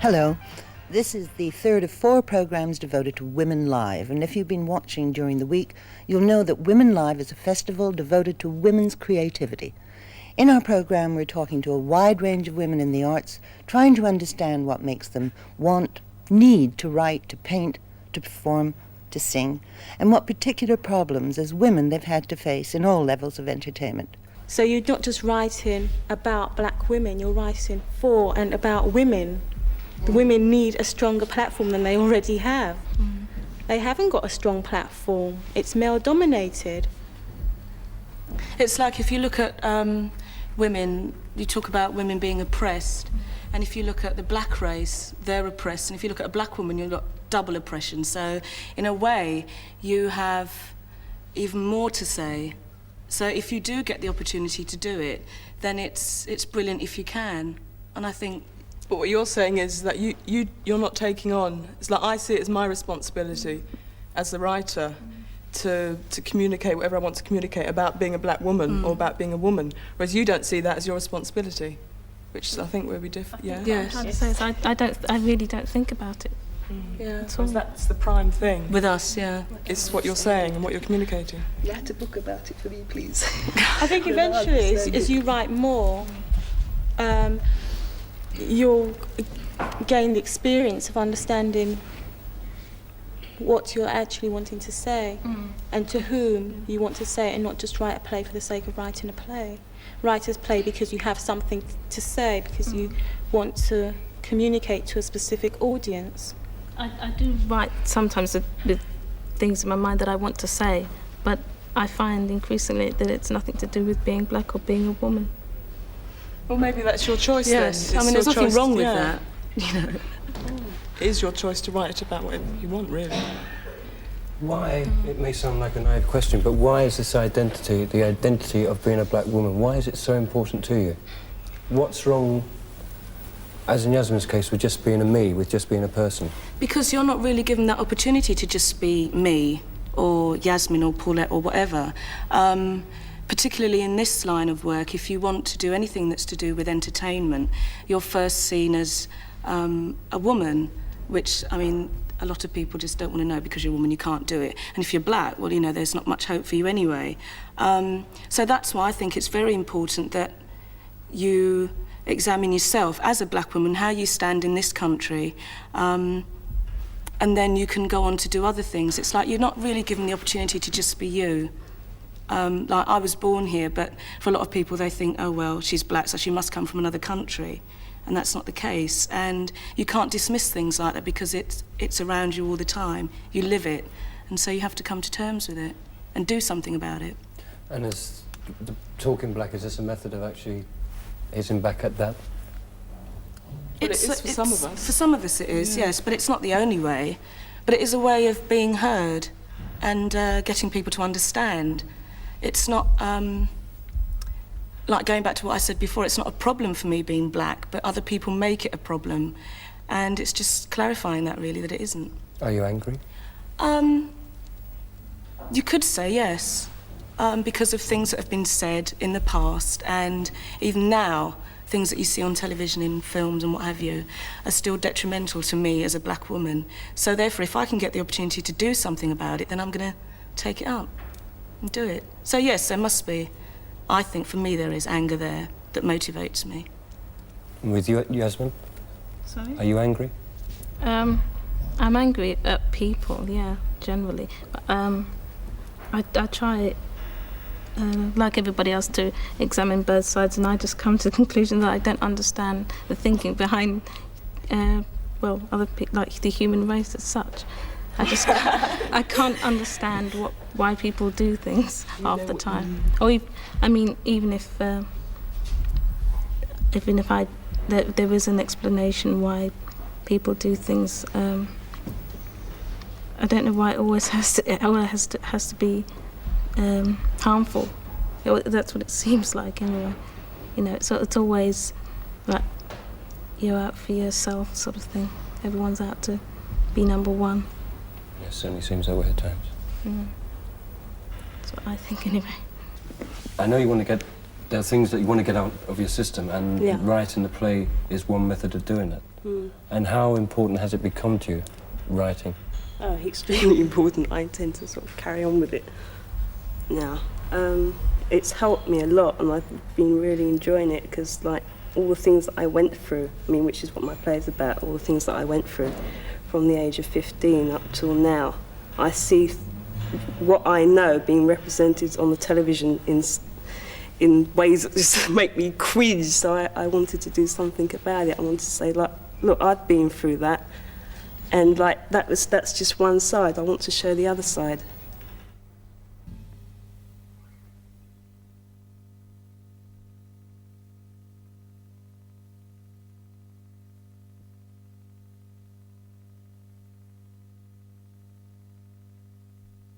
Hello. This is the third of 4 programs devoted to Women Live, and if you've been watching during the week, you'll know that Women Live is a festival devoted to women's creativity. In our program, we're talking to a wide range of women in the arts, trying to understand what makes them need to write, to paint, to perform, to sing, and what particular problems as women they've had to face in all levels of entertainment. So you're not just writing about black women, you're writing for and about women. The women need a stronger platform than they already have. They haven't got a strong platform. It's male-dominated. It's like if you look at women, you talk about women being oppressed, and if you look at the black race, they're oppressed, and if you look at a black woman, you've got double oppression. So, in a way, you have even more to say. So if you do get the opportunity to do it, then it's brilliant if you can. And I think... But what you're saying is that you're not taking on, it's like I see it as my responsibility as the writer to communicate whatever I want to communicate about being a black woman or about being a woman, whereas you don't see that as your responsibility, which is, I think, where we differ. Yeah. Yes. I really don't think about it. Yeah, because that's the prime thing. With us, yeah. It's what you're saying and what you're communicating. Write a book about it for me, please. I think eventually, as you write more, you'll gain the experience of understanding what you're actually wanting to say and to whom you want to say it, and not just write a play for the sake of writing a play. Writers play because you have something to say, because you want to communicate to a specific audience. I do write sometimes with things in my mind that I want to say, but I find increasingly that it's nothing to do with being black or being a woman. Well, maybe that's your choice yes. then. I mean, there's nothing wrong with that. You know. It is your choice to write about whatever you want, really. Why, it may sound like a naive question, but why is this identity, the identity of being a black woman, why is it so important to you? What's wrong, as in Yasmin's case, with just being a me, with just being a person? Because you're not really given that opportunity to just be me, or Yasmin, or Paulette, or whatever. Particularly in this line of work, if you want to do anything that's to do with entertainment, you're first seen as a woman, which, I mean, a lot of people just don't want to know because you're a woman, you can't do it. And if you're black, well, you know, there's not much hope for you anyway. So that's why I think it's very important that you examine yourself as a black woman, how you stand in this country, and then you can go on to do other things. It's like you're not really given the opportunity to just be you. Like, I was born here, but for a lot of people, they think, oh, well, she's black, so she must come from another country. And that's not the case. And you can't dismiss things like that because it's around you all the time. You live it. And so you have to come to terms with it and do something about it. And as talking black, is this a method of actually hitting back at that? But it is for some of us. For some of us it is, yes, but it's not the only way. But it is a way of being heard and getting people to understand. It's not, like going back to what I said before, it's not a problem for me being black, but other people make it a problem. And it's just clarifying that, really, that it isn't. Are you angry? You could say yes, because of things that have been said in the past, and even now, things that you see on television, in films and what have you, are still detrimental to me as a black woman. So therefore, if I can get the opportunity to do something about it, then I'm going to take it up and do it. So yes, there must be. I think for me there is anger there that motivates me. And with you, Yasmin? Sorry? Are you angry? I'm angry at people, yeah, generally. But I try, like everybody else, to examine both sides, and I just come to the conclusion that I don't understand the thinking behind, well, other people, like the human race as such. I can't understand why people do things half the time. Or even if there is an explanation why people do things, I don't know why it always has to be harmful. That's what it seems like anyway. You know, so it's always like you're out for yourself sort of thing. Everyone's out to be number one. It certainly seems that way at times. That's what I think anyway. I know you want to get, there are things that you want to get out of your system, and writing the play is one method of doing it. And how important has it become to you, writing? Oh, extremely important. I intend to sort of carry on with it now. It's helped me a lot, and I've been really enjoying it, because like all the things that I went through, I mean, which is what my play is about, all the things that I went through from the age of 15 up till now, I see what I know being represented on the television in ways that just make me cringe. So I wanted to do something about it. I wanted to say, like, look, I've been through that, and like that's just one side. I want to show the other side.